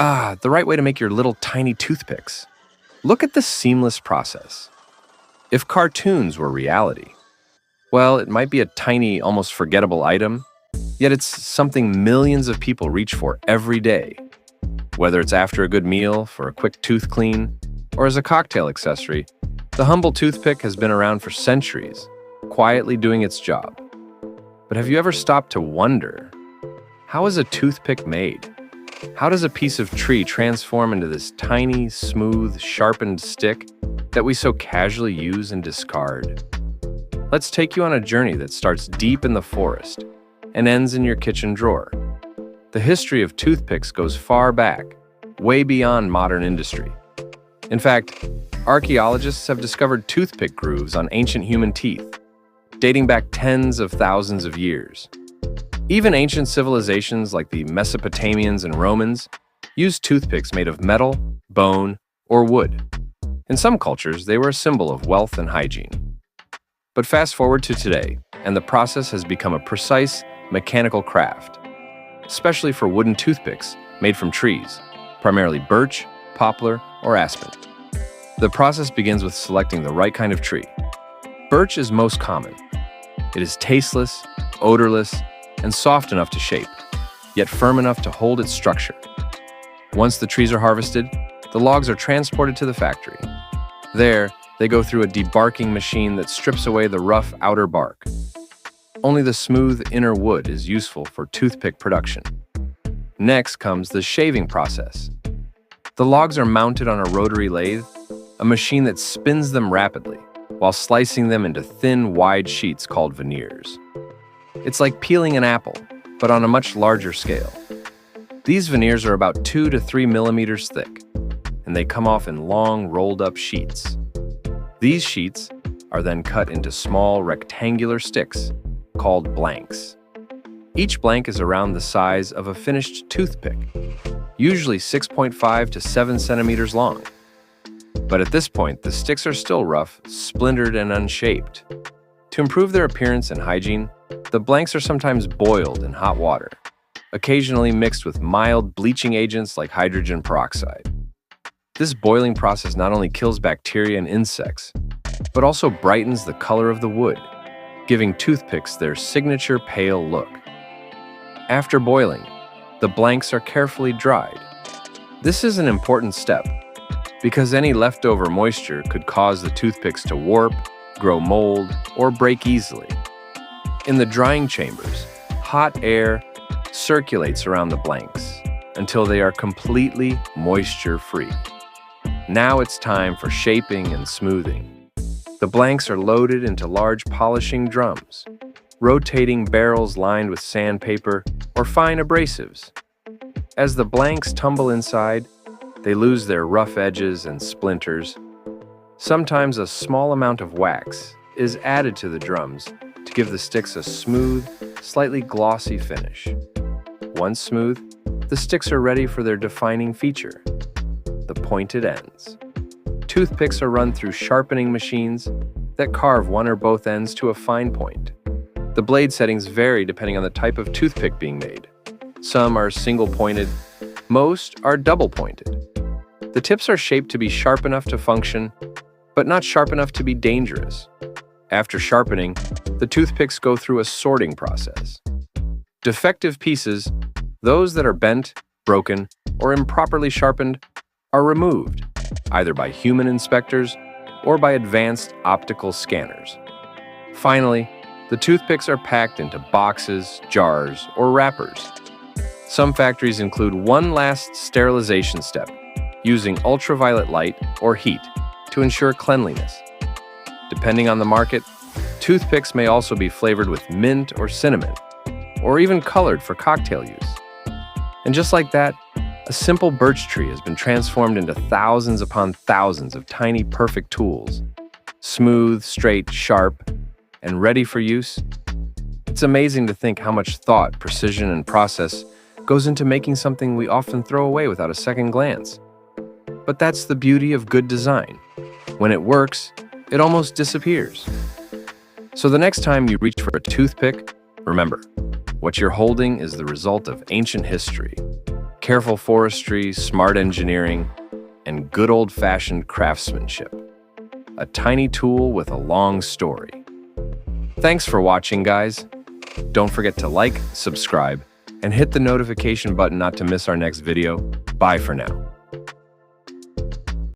The right way to make your little tiny toothpicks. Look at the seamless process. If cartoons were reality, well, it might be a tiny, almost forgettable item, yet it's something millions of people reach for every day. Whether it's after a good meal, for a quick tooth clean, or as a cocktail accessory, the humble toothpick has been around for centuries, quietly doing its job. But have you ever stopped to wonder, how is a toothpick made? How does a piece of tree transform into this tiny, smooth, sharpened stick that we so casually use and discard? Let's take you on a journey that starts deep in the forest and ends in your kitchen drawer. The history of toothpicks goes far back, way beyond modern industry. In fact, archaeologists have discovered toothpick grooves on ancient human teeth, dating back tens of thousands of years. Even ancient civilizations like the Mesopotamians and Romans used toothpicks made of metal, bone, or wood. In some cultures, they were a symbol of wealth and hygiene. But fast forward to today, and the process has become a precise, mechanical craft, especially for wooden toothpicks made from trees, primarily birch, poplar, or aspen. The process begins with selecting the right kind of tree. Birch is most common. It is tasteless, odorless, and soft enough to shape, yet firm enough to hold its structure. Once the trees are harvested, the logs are transported to the factory. There, they go through a debarking machine that strips away the rough outer bark. Only the smooth inner wood is useful for toothpick production. Next comes the shaving process. The logs are mounted on a rotary lathe, a machine that spins them rapidly, while slicing them into thin, wide sheets called veneers. It's like peeling an apple, but on a much larger scale. These veneers are about 2 to 3 millimeters thick, and they come off in long, rolled-up sheets. These sheets are then cut into small, rectangular sticks called blanks. Each blank is around the size of a finished toothpick, usually 6.5 to 7 centimeters long. But at this point, the sticks are still rough, splintered, and unshaped. To improve their appearance and hygiene, the blanks are sometimes boiled in hot water, occasionally mixed with mild bleaching agents like hydrogen peroxide. This boiling process not only kills bacteria and insects, but also brightens the color of the wood, giving toothpicks their signature pale look. After boiling, the blanks are carefully dried. This is an important step because any leftover moisture could cause the toothpicks to warp, grow mold, or break easily. In the drying chambers, hot air circulates around the blanks until they are completely moisture-free. Now it's time for shaping and smoothing. The blanks are loaded into large polishing drums, rotating barrels lined with sandpaper or fine abrasives. As the blanks tumble inside, they lose their rough edges and splinters. Sometimes a small amount of wax is added to the drums to give the sticks a smooth, slightly glossy finish. Once smooth, the sticks are ready for their defining feature, the pointed ends. Toothpicks are run through sharpening machines that carve one or both ends to a fine point. The blade settings vary depending on the type of toothpick being made. Some are single-pointed, most are double-pointed. The tips are shaped to be sharp enough to function, but not sharp enough to be dangerous. After sharpening, the toothpicks go through a sorting process. Defective pieces, those that are bent, broken, or improperly sharpened, are removed, either by human inspectors or by advanced optical scanners. Finally, the toothpicks are packed into boxes, jars, or wrappers. Some factories include one last sterilization step, using ultraviolet light or heat to ensure cleanliness. Depending on the market, toothpicks may also be flavored with mint or cinnamon, or even colored for cocktail use. And just like that, a simple birch tree has been transformed into thousands upon thousands of tiny, perfect tools, smooth, straight, sharp, and ready for use. It's amazing to think how much thought, precision, and process goes into making something we often throw away without a second glance. But that's the beauty of good design. When it works, it almost disappears. So the next time you reach for a toothpick, remember, what you're holding is the result of ancient history, careful forestry, smart engineering, and good old-fashioned craftsmanship. A tiny tool with a long story. Thanks for watching, guys. Don't forget to like, subscribe, and hit the notification button not to miss our next video. Bye for now.